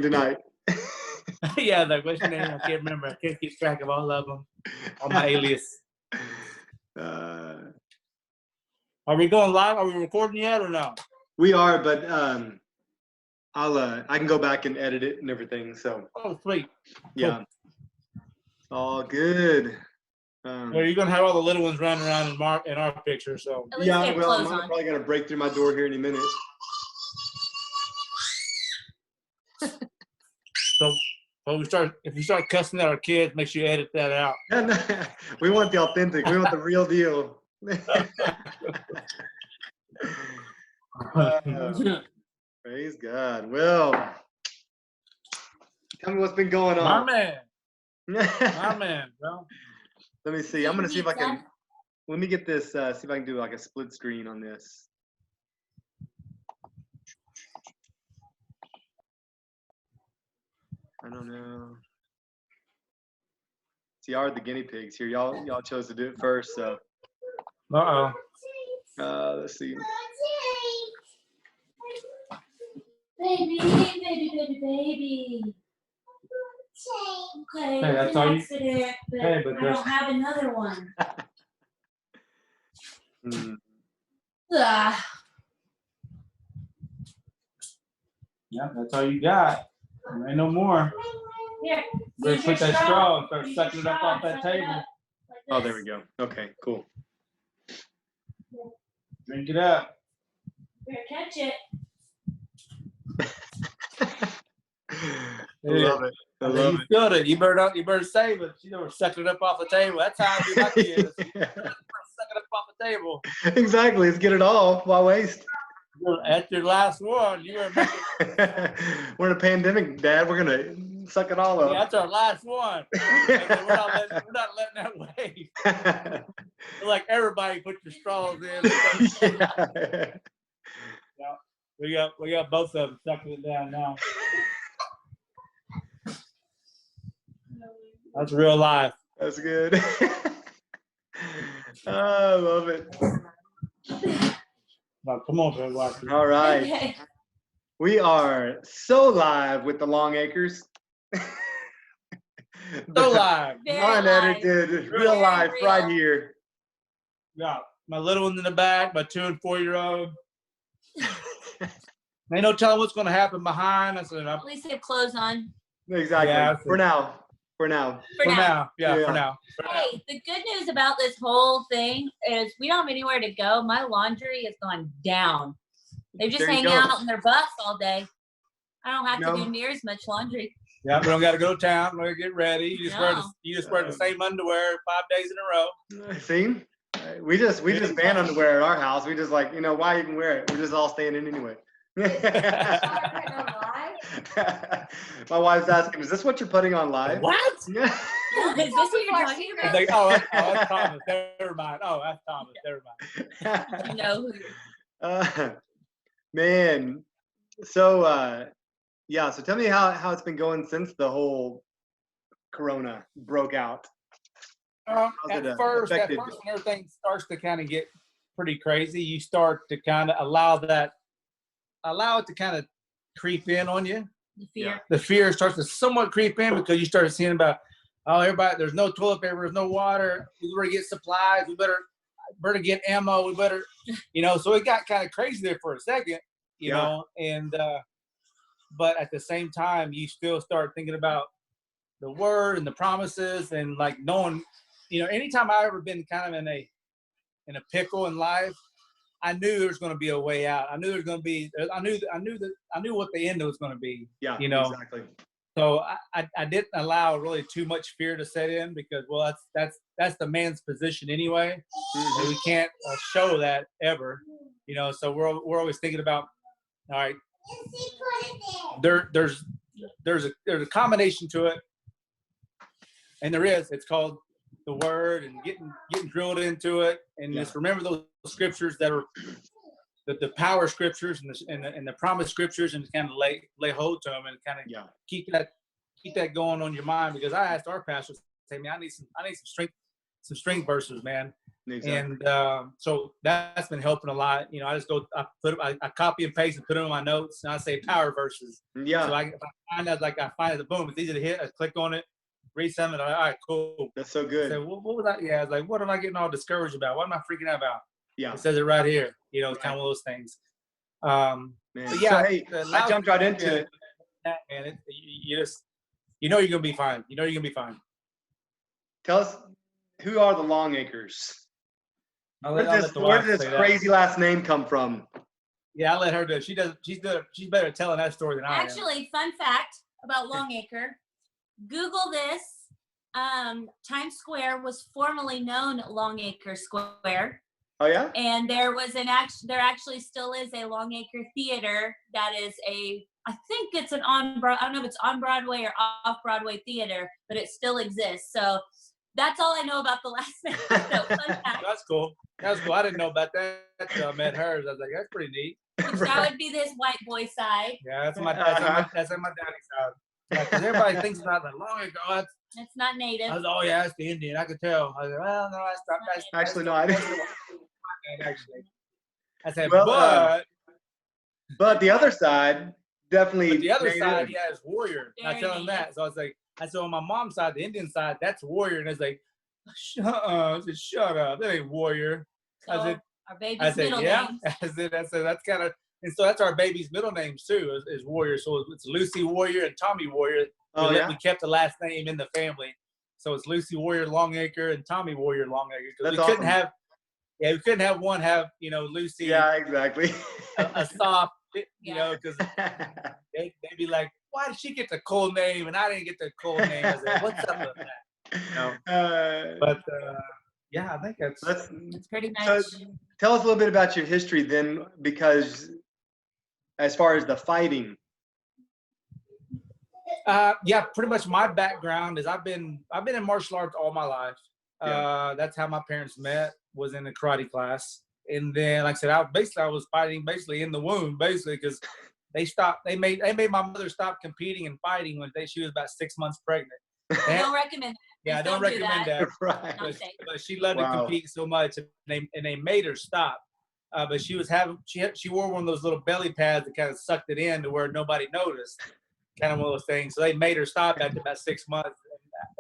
tonight? Yeah, like what's your name? I can't remember. I can't keep track of all of them. All my alias. Are we going live? Are we recording yet or no? We are, but I can go back and edit it and everything. So. Oh, sweet. Yeah. Cool. All good. Well, you're gonna have all the little ones running around in our picture, so. Yeah, well, I'm probably gonna break through my door here in a minute. So if you start cussing at our kids, make sure you edit that out. We want the authentic. We want the real deal. Praise God. Well, tell me what's been going on. My man. My man, bro. Let me see. I'm gonna see if I can. Let me get this. See if I can do like a split screen on this. I don't know. See, y'all are the guinea pigs here. Y'all chose to do it first, so. Let's see. Baby. Okay, hey, that's all accident, but hey, I don't have another one. Yeah, that's all you got. There ain't no more. Here, better put that straw and start sucking it up off that table. Like oh, there we go. Okay, cool. Drink it up. Better catch it. I love it. I love it. You feel it. You better save it. You know, sucking it up off the table. That's how I do my kids. Sucking it up off the table. Exactly. Let's get it off. Why waste? That's your last one. You were making... We're in a pandemic, Dad. We're gonna suck it all up. Yeah, that's our last one. we're not letting that waste. We're like everybody, put your straws in. Yeah, we got both of them sucking it down now. That's real life. That's good. I love it. Now, come on, man. All right. Okay. We are so live with the Longacres. So live. Unedited, real life, right here. Yeah, my little one's in the back, my 2- and 4-year-old. Ain't no telling what's going to happen behind us. At least they have clothes on. Exactly. Yeah, for now. Yeah, for now. Hey, the good news about this whole thing is we don't have anywhere to go. My laundry has gone down. They just hang out in their bus all day. I don't have to do near as much laundry. Yeah, we don't got to go to town. We got to get ready. You just wear the same underwear 5 days in a row. See, we just ban underwear at our house. We just like, why even wear it? We're just all staying in anyway. My wife's asking, is this what you're putting on live? What? Is this what you're talking about? Like, that's Thomas. Never mind. Oh, that's Thomas. Never mind. Man. So, so tell me how it's been going since the whole Corona broke out. At first, when everything starts to kind of get pretty crazy, you start to kind of allow it to kind of creep in on you. The fear starts to somewhat creep in because you start seeing about, everybody, there's no toilet paper, there's no water, we better get supplies, we better get ammo, we better, so it got kind of crazy there for a second, you know, and, but at the same time, you still start thinking about the word and the promises and like knowing, anytime I ever been kind of in a pickle in life, I knew there was going to be a way out. I knew there was going to be. I knew what the end was going to be. Yeah, exactly. So I didn't allow really too much fear to set in because that's the man's position anyway. Mm-hmm. And we can't show that ever. So we're always thinking about, all right. There's a combination to it, and it's called the word and getting drilled into it, and just remember those scriptures that are the power scriptures and the promise scriptures, and kind of lay hold to them and kind of keep that going on your mind. Because I asked our pastor, say, man, I need some some strength boosters, man. Exactly. And so that's been helping a lot. You know, I just go, I copy and paste and put them in my notes, and I say power verses. Yeah. So if I find that, like I find it, boom, it's easy to hit. I click on it, read something. All right, cool. That's so good. So what was that? Yeah, I was like, what am I getting all discouraged about? What am I freaking out about? Yeah. It says it right here. You know, it's kind of one of those things. Man. But yeah, so, hey, I jumped right into it. Man, you know you're gonna be fine. You know you're gonna be fine. Tell us, who are the Longacres? Where did this crazy last name come from? Yeah, I'll let her do it. She's better at telling that story than I am. Actually, fun fact about Longacre. Google this. Times Square was formerly known Longacre Square. Oh yeah. And there actually still is a Longacre theater that is I think it's I don't know if it's on Broadway or off Broadway theater, but it still exists. So that's all I know about the last name. So, fun fact. That's cool. That's cool. I didn't know about that until I met hers. I was like, that's pretty neat. Which that would be this white boy side. Yeah, that's on my daddy's side. Because everybody thinks about the Longacre. It's not native. I was, oh yeah, that's the Indian. I could tell. I was like, well, no, that's actually no, I didn't. Actually, I said, well, but the other side definitely. But the other side, yeah, is warrior. Very I tell him that. So I was like, so on my mom's side, the Indian side, that's warrior, and it's like, shut up. I said, shut up. That ain't warrior. So I said, our baby's middle name. I said, that's kind of, and so that's our baby's middle names too, is warrior. So it's Lucy Warrior and Tommy Warrior. Oh, we kept the last name in the family, so it's Lucy Warrior Longacre and Tommy Warrior Longacre. Because we couldn't have. Yeah, we couldn't have one have, Lucy. Yeah, exactly. a soft, because they'd be like, why did she get the cool name and I didn't get the cool name? I was like, what's up with that? But yeah, I think that's pretty much. So tell us a little bit about your history then, because as far as the fighting. Yeah, pretty much my background is I've been in martial arts all my life. That's how my parents met, was in a karate class. And then, like I said, I was fighting basically in the womb, basically, because they made my mother stop competing and fighting when she was about 6 months pregnant. I don't recommend that. Yeah, I don't recommend that. Right. But she loved to compete so much, and they made her stop. But she wore one of those little belly pads that kind of sucked it in to where nobody noticed, kind of one of those things. So they made her stop after about 6 months.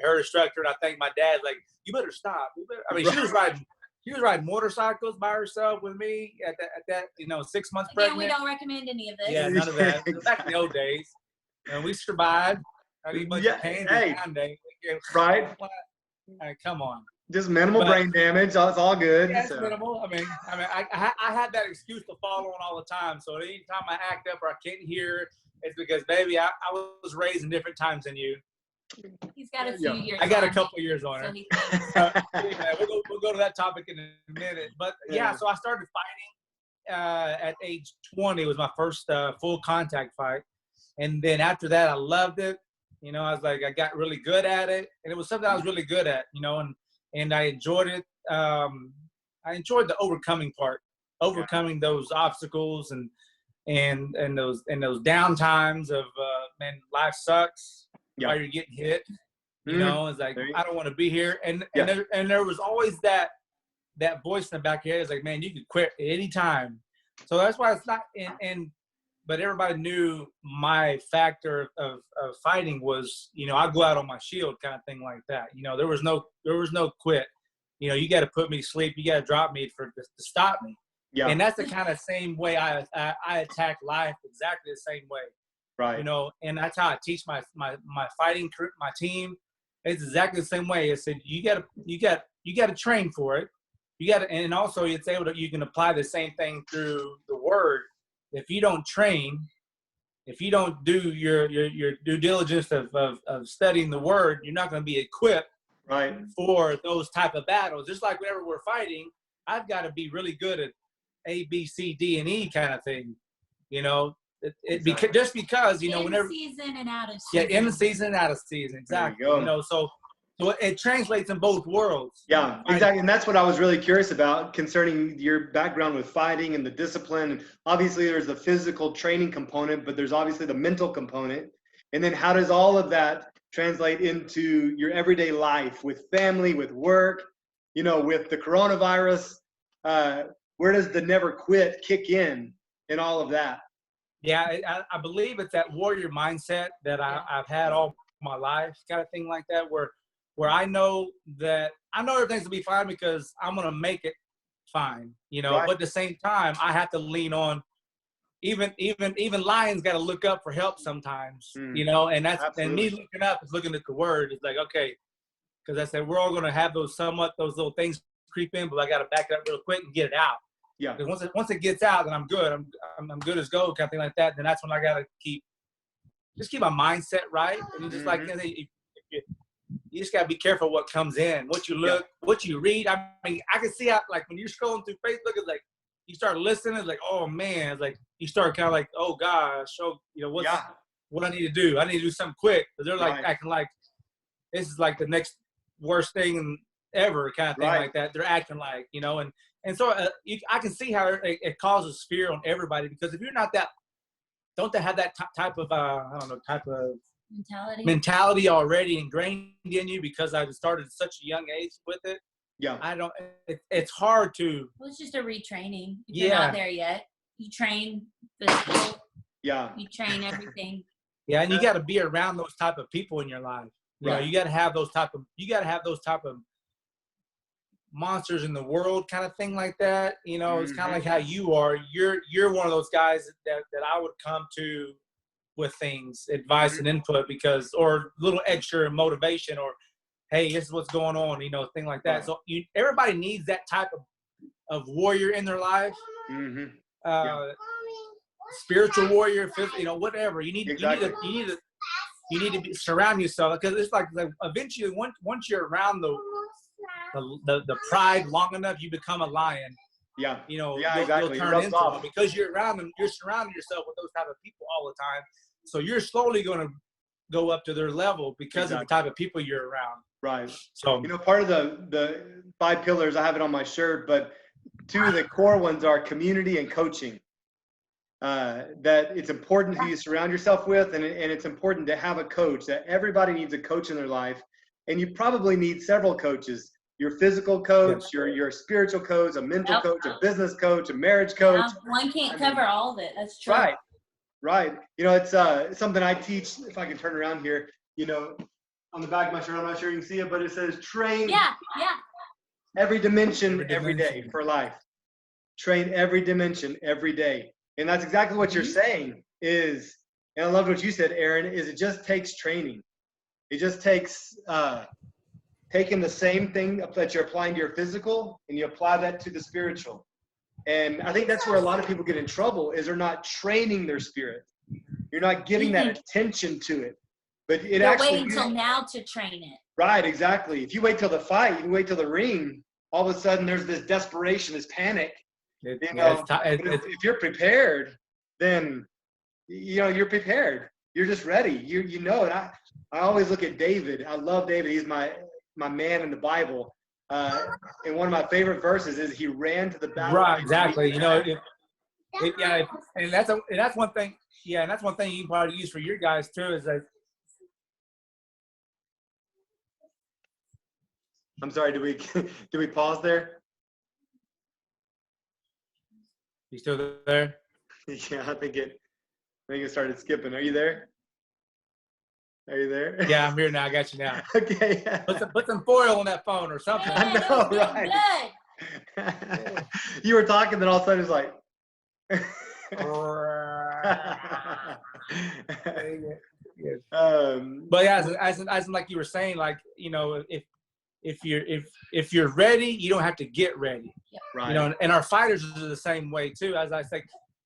Her instructor, and I think my dad's like, you better stop. I mean, she was riding motorcycles by herself with me at that 6 months pregnant. We don't recommend any of this. Yeah, none of that. Back in the old days, and we survived. I mean, bunch of pain right? Come on. Just minimal brain damage. It's all good. Yeah, it's minimal. I mean, I had that excuse to follow on all the time. So anytime I act up or I can't hear, it's because, baby, I was raised in different times than you. He's got a few years. I got a couple years on her. So we'll go to that topic in a minute. But so I started fighting at age 20. It was my first full contact fight, and then after that, I loved it. I was like, I got really good at it, and it was something I was really good at. And I enjoyed it. I enjoyed the overcoming part, those obstacles and those down times of man, life sucks. While you're getting hit, it's like, I don't want to be here. And there was always that voice in the back of your head. It's like, man, you could quit at any time. So that's why it's not but everybody knew my factor of fighting was, I go out on my shield kind of thing like that. There was no quit. You got to put me to sleep. You got to drop me to stop me. Yeah. And that's the kind of same way I attack life, exactly the same way. Right. And that's how I teach my fighting crew, my team. It's exactly the same way. I said, you got to train for it. And also you can apply the same thing through the word. If you don't train, if you don't do your due diligence of studying the word, you're not going to be equipped for those type of battles. Just like whenever we're fighting, I've got to be really good at A, B, C, D, and E kind of thing. Just because whenever season and out of season. Yeah, in the season and out of season, exactly. So it translates in both worlds. Yeah, exactly. And that's what I was really curious about concerning your background with fighting and the discipline. And obviously there's the physical training component, but there's obviously the mental component. And then how does all of that translate into your everyday life with family, with work? you know, with the coronavirus, where does the never quit kick in all of that? Yeah, I believe it's that warrior mindset that I've had all my life, kind of thing like that, where I know everything's gonna be fine because I'm gonna make it fine, you know. Right. But at the same time, I have to lean on. Even lions got to look up for help sometimes, you know. And that's Absolutely. And me looking up is looking at the word. It's like, okay, because I said we're all gonna have those little things creep in, but I got to back it up real quick and get it out. Yeah. Because once it gets out, then I'm good. I'm good as gold, kind of thing like that. Then that's when I got to keep my mindset right. And you just like you just got to be careful what comes in, what you look, what you read. I mean, I can see how, like, when you're scrolling through Facebook, it's like you start listening. It's like, oh man, it's like you start kind of like, oh gosh, you know what I need to do. I need to do something quick. Because they're like acting like this is like the next worst thing ever, kind of thing like that. They're acting like, you know, and so I can see how it causes fear on everybody, because if you're not don't they have that type of mentality already ingrained in you, because I started at such a young age with it. Yeah. It's hard to. Well, it's just a retraining. If you're not there yet, you train physical. Yeah. You train everything. Yeah, and you got to be around those type of people in your life. You know, you got to have those type of monsters in the world, kind of thing like that. You know, it's kind of like how you are. You're one of those guys that I would come to with things, advice and input, or little extra motivation, or hey, this is what's going on, you know, thing like that. So everybody needs that type of warrior in their life. Spiritual warrior, you know, whatever. You need to surround yourself, because it's like eventually once you're around the pride long enough, you become a lion. Yeah. You know, you'll turn into them, because you're around them. You're surrounding yourself with those type of people all the time. So you're slowly going to go up to their level because of the type of people you're around. Right. So, you know, part of the 5 pillars, I have it on my shirt, but 2 of the core ones are community and coaching. That it's important who you surround yourself with, and it's important to have a coach. That everybody needs a coach in their life, and you probably need several coaches. Your physical coach, your spiritual coach, a mental coach, a business coach, a marriage coach. One can't cover all of it. That's true. Right. You know, it's something I teach. If I can turn around here, you know, on the back of my shirt, I'm not sure you can see it, but it says train. Every dimension, every day for life. Train every dimension every day. And that's exactly what you're saying is, and I love what you said, Erin, is it just takes training. It just takes taking the same thing that you're applying to your physical, and you apply that to the spiritual. And I think that's where a lot of people get in trouble, is they're not training their spirit. You're not giving that attention to it. But they're waiting until now to train it. Right, exactly. If you wait till the fight, you wait till the ring, all of a sudden there's this desperation, this panic. You know, if you're prepared, then you know you're prepared. You're just ready. You know it. I always look at David. I love David. He's my man in the Bible. And one of my favorite verses is he ran to the battle. Right, exactly. You know, and that's one thing. Yeah, and that's one thing you can probably use for your guys too. Is that. I'm sorry. Did we pause there? You still there? Yeah, I think it started skipping. Are you there? Are you there? Yeah, I'm here now. I got you now. Okay. Put some foil on that phone or something. I know, right? You were talking, then all of a sudden it's like. But yeah, as like you were saying, like, you know, if you're ready, you don't have to get ready. Right. You know, and our fighters are the same way too. As I say,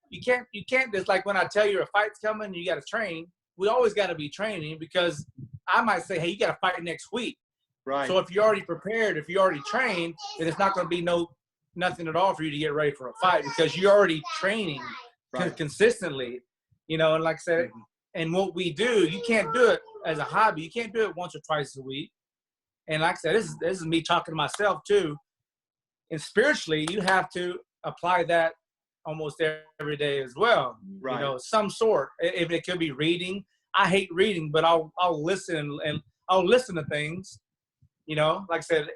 you can't just, like when I tell you a fight's coming, you got to train. We always got to be training, because I might say, hey, you got to fight next week. Right. So if you're already prepared, if you're already trained, then it's not going to be nothing at all for you to get ready for a fight, because you're already training consistently. You know, and like I said, and what we do, you can't do it as a hobby. You can't do it once or twice a week. And like I said, this is me talking to myself too. And spiritually, you have to apply that almost every day as well. Right. You know, some sort. If it could be reading. I hate reading, but I'll listen and I'll listen to things. You know, like I said,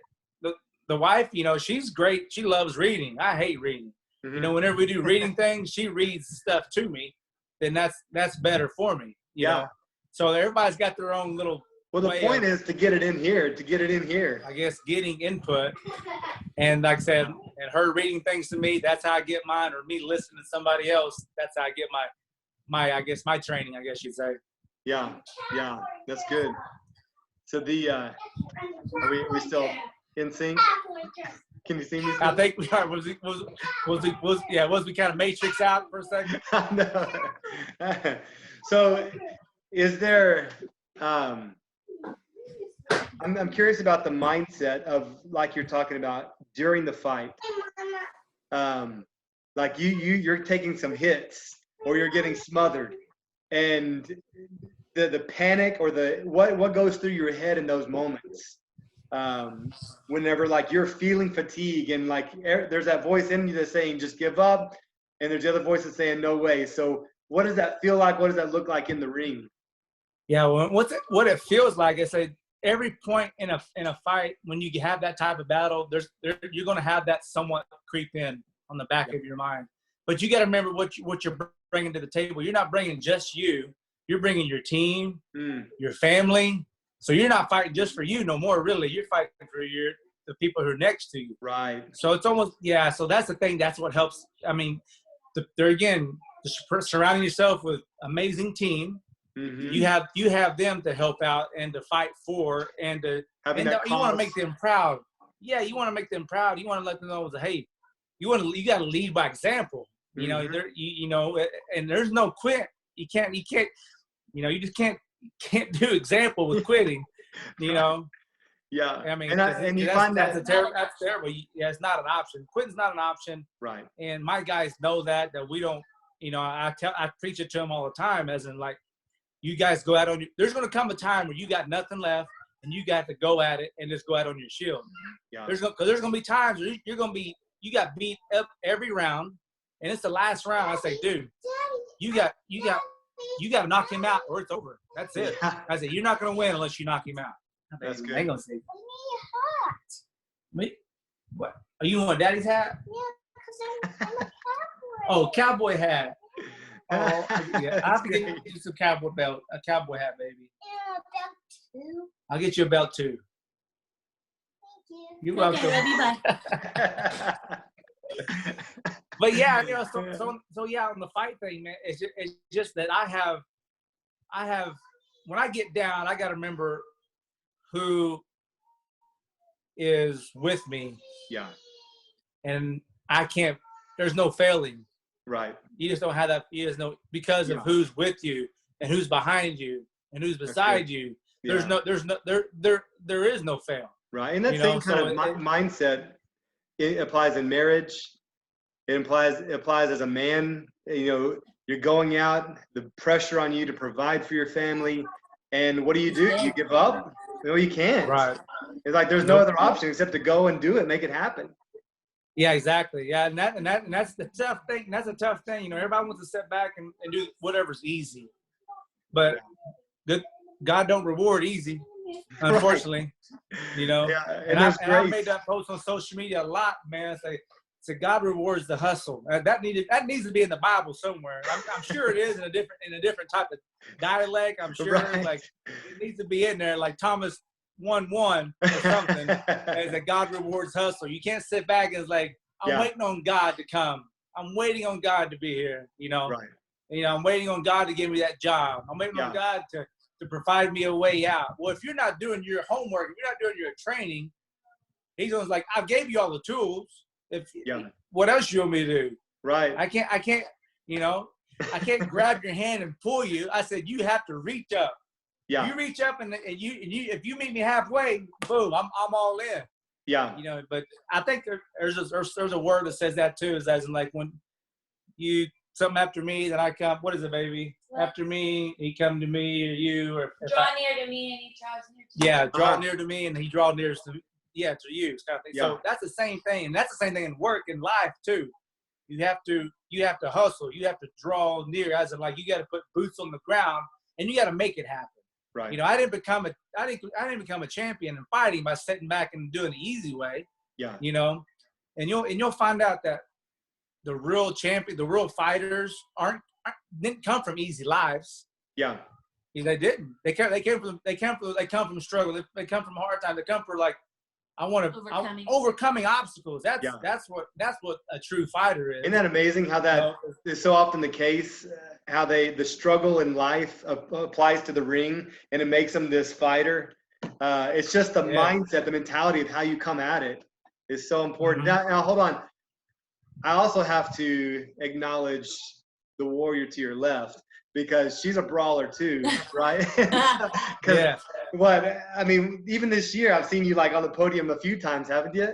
the wife, you know, she's great. She loves reading. I hate reading. You know, whenever we do reading things, she reads stuff to me. Then that's better for me. You know? So everybody's got their own little. Well, the point is to get it in here. To get it in here. I guess getting input, and like I said, and her reading things to me. That's how I get mine, or me listening to somebody else. That's how I get my I guess my training. I guess you'd say. Yeah, that's good. So are we still in sync? Can you see me? I think we are. Was we kind of matrix out for a second? No. So, is there? I'm curious about the mindset of, like you're talking about during the fight. Like you're taking some hits or you're getting smothered, and the panic or what goes through your head in those moments. Whenever like you're feeling fatigue and like there's that voice in you that's saying just give up, and there's the other voice that's saying no way. So what does that feel like? What does that look like in the ring? Yeah, well, what it feels like is every point in a fight when you have that type of battle, you're going to have that somewhat creep in on the back of your mind. But you got to remember what you're bringing to the table. You're not bringing just you. You're bringing your team, your family. So you're not fighting just for you no more, really. You're fighting for the people who are next to you. Right. So it's almost, so that's the thing. That's what helps. I mean, surrounding yourself with amazing team. Mm-hmm. You have them to help out and to fight for and to you want to make them proud. Yeah, you want to make them proud. You want to let them know that, hey, you got to lead by example. You know, you know, and there's no quit. You can't. You just can't do example with quitting. You know. Yeah. I mean, and you find that's terrible. Yeah, it's not an option. Quitting's not an option. Right. And my guys know that we don't. You know, I preach it to them all the time, as in like, you guys go out on there's going to come a time where you got nothing left and you got to go at it and just go out on your shield. Yeah. There's going to be times where you got beat up every round and it's the last round. I say, dude, you got to knock him out or it's over. That's it. I say, you're not going to win unless you knock him out. That's good. Hang on a second. What? Are you on Daddy's hat? Yeah, because I'm a cowboy. Oh, cowboy hat. Oh, yeah. I have to get you some cowboy hat, baby. Yeah, belt too. I'll get you a belt too. Thank you. You're welcome. Okay, bye. But yeah, you know, so yeah, on the fight thing, man, it's just that I have when I get down, I got to remember who is with me. Yeah. And there's no failing. Right. You just don't have that. You just know because of who's with you and who's behind you and who's beside you. There is no fail. Right. And that same kind of mindset, it applies in marriage. It applies as a man. You know, you're going out, the pressure on you to provide for your family, and what do? You give up? No, you can't. Right. It's like there's no other option except to go and do it, make it happen. Yeah, exactly. Yeah, and that's the tough thing. That's a tough thing. You know, everybody wants to sit back and do whatever's easy, but God don't reward easy, unfortunately. Right. You know, and I made that post on social media a lot, man. Say God rewards the hustle. That needs to be in the Bible somewhere. I'm sure it is in a different type of dialect. I'm sure like it needs to be in there, like Thomas 1:1 or something. As that God rewards hustle. You can't sit back and it's like I'm waiting on God to come. I'm waiting on God to be here. You know, you know, I'm waiting on God to give me that job. I'm waiting on God to provide me a way out. Well, if you're not doing your homework, if you're not doing your training, He's always like, I gave you all the tools. What else you want me to do? Right. I can't, you know, I can't grab your hand and pull you. I said, you have to reach up. Yeah. You reach up and you if you meet me halfway, boom, I'm all in. Yeah. You know, but I think there's a word that says that too, is as in like when you something after me, then I come. What is it, baby? What? After me, he come to me, or you, or draw near to me and he draws near to you. Yeah, draw near to me and he draw near to to you. Kind of thing. So that's the same thing, and that's the same thing in work and life too. You have to hustle. You have to draw near, as in like you got to put boots on the ground and you got to make it happen. Right. You know, I didn't become a champion in fighting by sitting back and doing the easy way. Yeah. You know, and you'll find out that the real champion, the real fighters didn't come from easy lives. Yeah. They didn't. They come from struggle. They come from hard times. They come from like, overcoming obstacles. That's what a true fighter is. Isn't that amazing how that is so often the case? How the struggle in life applies to the ring, and it makes them this fighter. It's just the mindset, the mentality of how you come at it is so important. Now, hold on. I also have to acknowledge the warrior to your left, because she's a brawler too, right? Yeah. What I mean, even this year, I've seen you like on the podium a few times, haven't you?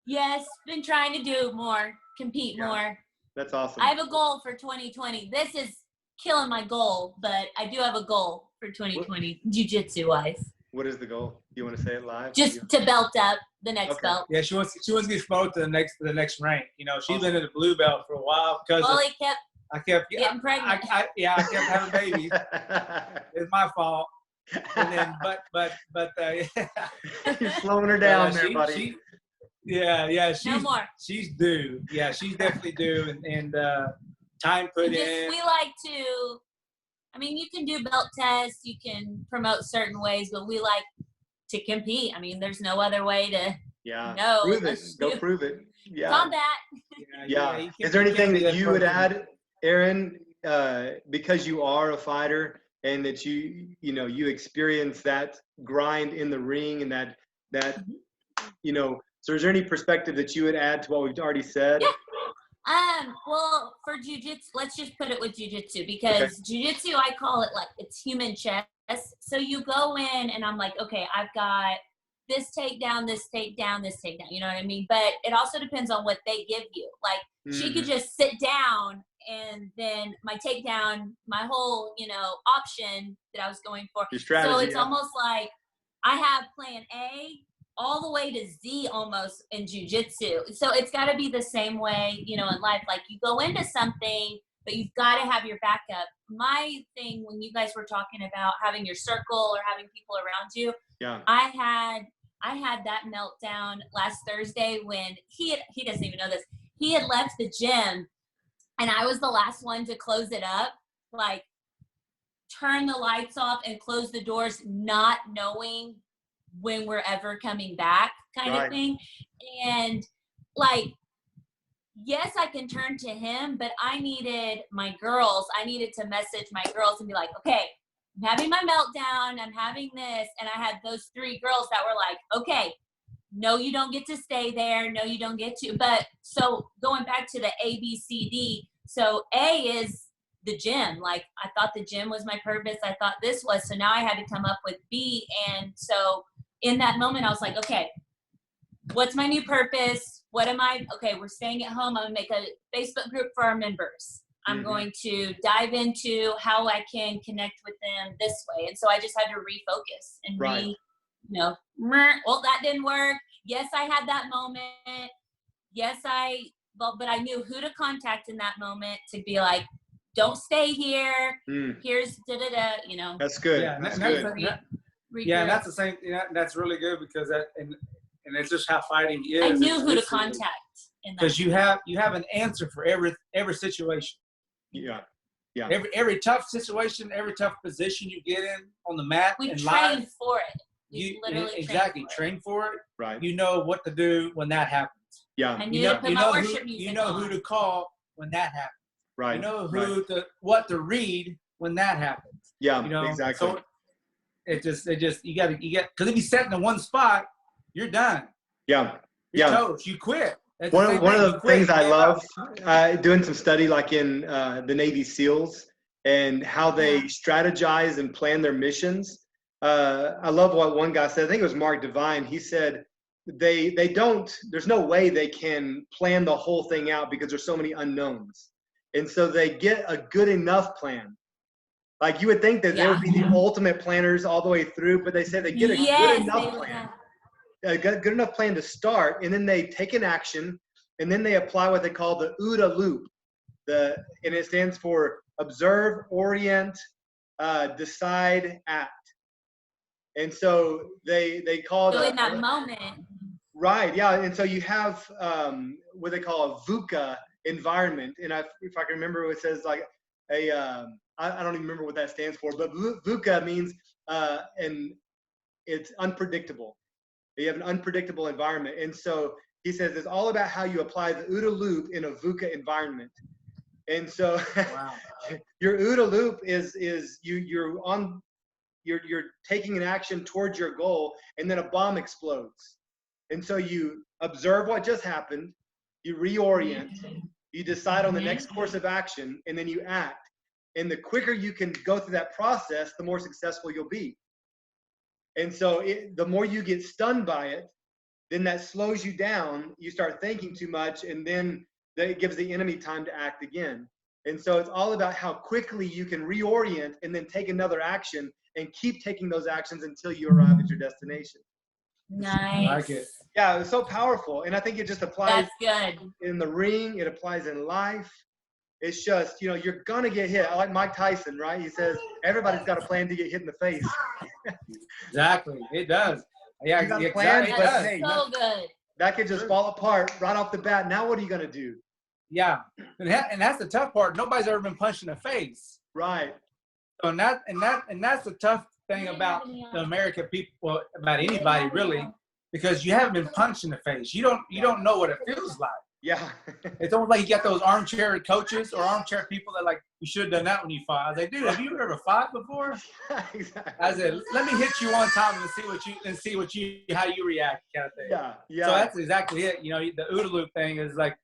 Yes, been trying to do more, compete more. That's awesome. I have a goal for 2020. This is killing my goal, but I do have a goal for 2020, jiu-jitsu wise. What is the goal? Do you want to say it live? Just to belt up the next belt. Yeah, she wants to get promoted to the next rank. You know, she's been in the blue belt for a while because I kept getting pregnant. I kept having babies. It's my fault. And then, but you're slowing her down there, buddy. She's due. Yeah, she's definitely due, and time put in. We like to. I mean, you can do belt tests, you can promote certain ways, but we like to compete. I mean, there's no other way to know. Prove it. Go prove it. Yeah. Combat. Yeah. Is there anything that you would add, Erin, because you are a fighter and that you experience that grind in the ring and that so is there any perspective that you would add to what we've already said? Yeah. Well, for jiu-jitsu, let's just put it with jiu-jitsu, because jiu-jitsu, I call it like it's human chess. So you go in and I'm like, okay, I've got this takedown, this takedown, this takedown. You know what I mean? But it also depends on what they give you. Like she could just sit down and then my takedown, my whole, option that I was going for. Your strategy, so it's almost like I have plan A all the way to Z almost in jiu-jitsu. So it's got to be the same way, in life. Like you go into something, but you've got to have your backup. My thing, when you guys were talking about having your circle or having people around you, I had that meltdown last Thursday when he doesn't even know this. He had left the gym and I was the last one to close it up, like turn the lights off and close the doors, not knowing when we're ever coming back kind of thing. And like, yes, I can turn to him, but I needed to message my girls and be like, okay, I'm having my meltdown. I'm having this. And I had those 3 girls that were like, okay, no, you don't get to stay there. No, you don't get to. But so going back to the A, B, C, D. So A is the gym. Like I thought the gym was my purpose. I thought this was. So now I had to come up with B. And so in that moment, I was like, okay, what's my new purpose? Okay, we're staying at home. I'm going to make a Facebook group for our members. I'm going to dive into how I can connect with them this way. And so I just had to refocus and well, that didn't work. Yes, I had that moment. Yes, but I knew who to contact in that moment to be like, don't stay here. Here's da-da-da, That's good. Yeah, that's good. And that's the same. That's really good because and it's just how fighting is. I knew who to contact because you have an answer for every situation. Yeah. Every tough situation, every tough position you get in on the mat. We train for it. You literally train for it. Right. You know what to do when that happens. Yeah. I knew to put my worship music You know who to call when that happens. Right. You know what to read when that happens. Yeah. Exactly. So it just you get because if you set in one spot, you're done. Yeah. You're toast. You quit. One of the things I love doing some study like in the Navy SEALs and how they strategize and plan their missions. I love what one guy said. I think it was Mark Devine. He said there's no way they can plan the whole thing out because there's so many unknowns. And so they get a good enough plan. Like you would think that there would be the ultimate planners all the way through, but they say they get a good enough plan. A good enough plan to start, and then they take an action, and then they apply what they call the OODA loop. And it stands for observe, orient, decide, act. And so they call it. So in that moment. Right. Yeah. And so you have what they call a VUCA environment. And if I can remember, it says like I don't even remember what that stands for, but VUCA means and it's unpredictable. You have an unpredictable environment. And so he says it's all about how you apply the OODA loop in a VUCA environment. And so Wow. your OODA loop is you're taking an action towards your goal, and then a bomb explodes. And so you observe what just happened, you reorient, you decide on the next course of action, and then you act. And the quicker you can go through that process, the more successful you'll be. And so the more you get stunned by it, then that slows you down. You start thinking too much, and then it gives the enemy time to act again. And so it's all about how quickly you can reorient and then take another action and keep taking those actions until you arrive at your destination. Nice. I like it. Yeah, it's so powerful. And I think it just applies That's good. in the ring. It applies in life. It's just, you know, you're going to get hit. I like Mike Tyson, right? He says, everybody's got a plan to get hit in the face. Exactly. It does. Yeah, You got a plan, exactly. but That's hey, so good. that could just fall apart right off the bat. Now what are you going to do? Yeah. And that's the tough part. Nobody's ever been punched in the face. Right. So that's the tough thing about the American people, well, about anybody really, because you haven't been punched in the face. You don't know what it feels like. Yeah. It's almost like you got those armchair coaches or armchair people that like, you should have done that when you fought. I was like, dude, have you ever fought before? Exactly. I said, let me hit you one time and see how you react, kind of thing. Yeah. Yeah. So that's exactly it. You know, the OODA loop thing is like,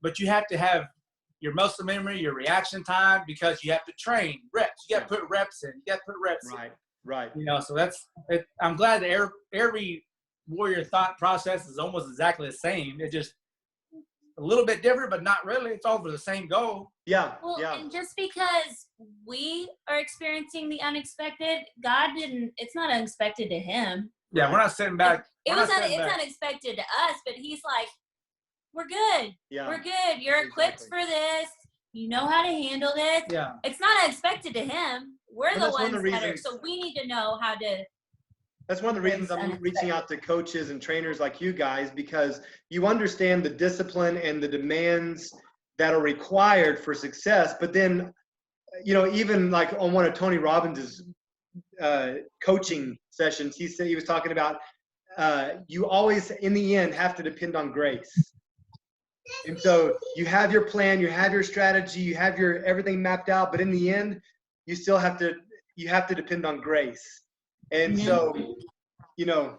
but you have to have your muscle memory, your reaction time, because you have to train reps. You got to put reps in. You got to put reps in. Right. You know, so that's it. I'm glad that every warrior thought process is almost exactly the same. It's just a little bit different, but not really. It's all for the same goal. Yeah. Well, yeah. and just because we are experiencing the unexpected, God didn't. It's not unexpected to Him. Yeah, we're not sitting back. It's unexpected to us, but He's like, we're good. Yeah. We're good. You're equipped for this. You know how to handle this. Yeah. It's not unexpected to Him. We're the ones that are. So we need to know how to. That's one of the reasons I'm reaching out to coaches and trainers like you guys, because you understand the discipline and the demands that are required for success. But then, you know, even like on one of Tony Robbins' coaching sessions, he was talking about you always, in the end, have to depend on grace. And so you have your plan, you have your strategy, you have your everything mapped out, but in the end, you still have to depend on grace. And so, you know,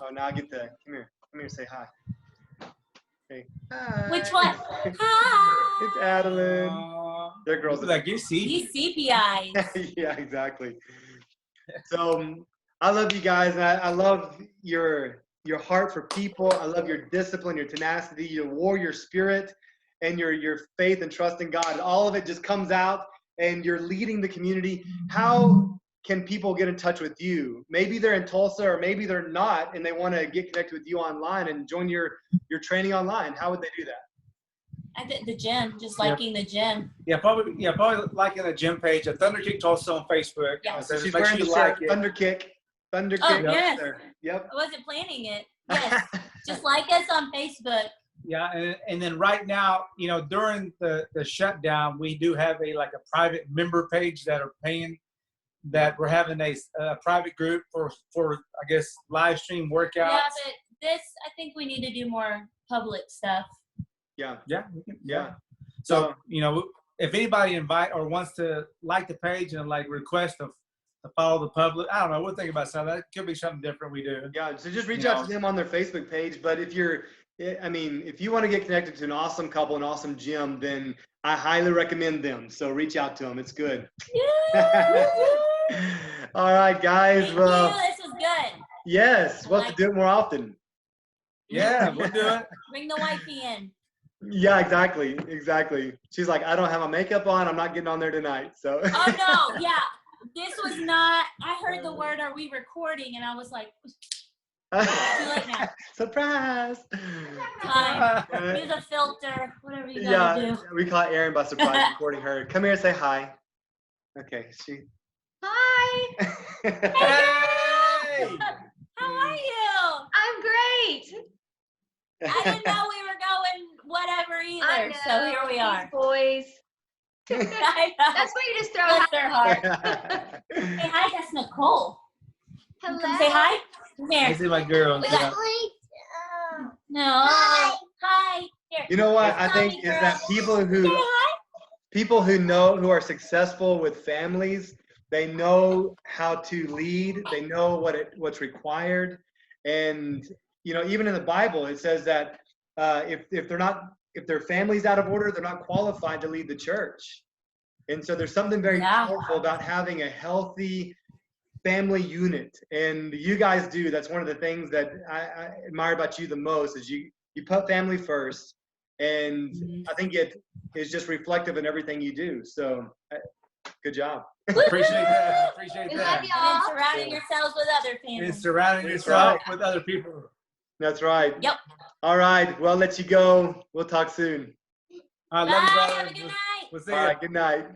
oh, now I get come here, say hi. Hey. Hi. Which one? Hi. It's Adeline. They're girls. Like you see. These CPIs. Yeah, exactly. So I love you guys. And I love your heart for people. I love your discipline, your tenacity, your warrior spirit, and your faith and trust in God. All of it just comes out, and you're leading the community. How can people get in touch with you? Maybe they're in Tulsa, or maybe they're not, and they want to get connected with you online and join your training online. How would they do that? At the gym, just liking the gym. Yeah, probably liking the gym page at Thunderkick Tulsa on Facebook. Yeah. So she's wearing the shirt, Thunderkick. Thunderkick. Oh, yes. Yep. I wasn't planning it. Yes. Just like us on Facebook. Yeah, and then right now, you know, during the shutdown, we do have a private member page that are paying, that we're having a private group for I guess live stream workouts. Yeah, but this, I think we need to do more public stuff. Yeah. Yeah. So, you know, if anybody wants to like the page and request to follow the public, I don't know, we'll think about something. That could be something different we do. Yeah, so just reach out to them on their Facebook page. But if if you want to get connected to an awesome couple, an awesome gym, then I highly recommend them. So reach out to them. It's good. Yeah. All right, guys. Thank you. This was good. Yes, we'll have to do it more often. Yeah, we'll do it. Bring the wifey in. Yeah, exactly. She's like, I don't have my makeup on. I'm not getting on there tonight. So. Oh no, yeah. This was not. I heard the word, "Are we recording?" And I was like, too late now. Surprise. Time. Use a filter. Whatever you gotta do. We caught Erin by surprise recording her. Come here and say hi. Okay, Hi. Hey. How are you? I'm great. I know. That's why you just throw Bless it their heart. Hey, hi, that's Nicole. Hello. Come say hi. Come here. I see my girl. We got- No. Hi. Here. You know what I think is that people who are successful with families, they know how to lead. They know what's required, and even in the Bible it says that if their family's out of order, they're not qualified to lead the church. And so there's something very powerful about having a healthy family unit, and you guys do. That's one of the things that I admire about you the most is you put family first, and I think it is just reflective in everything you do. So good job. Appreciate that. Appreciate We that. love y'all. And surrounding yourselves with other families. And surrounding yourself with other people. That's right. Yep. All right. Well, I'll let you go. We'll talk soon. I Bye. love you, brother. Have a good night. We'll see All you. right. Good night.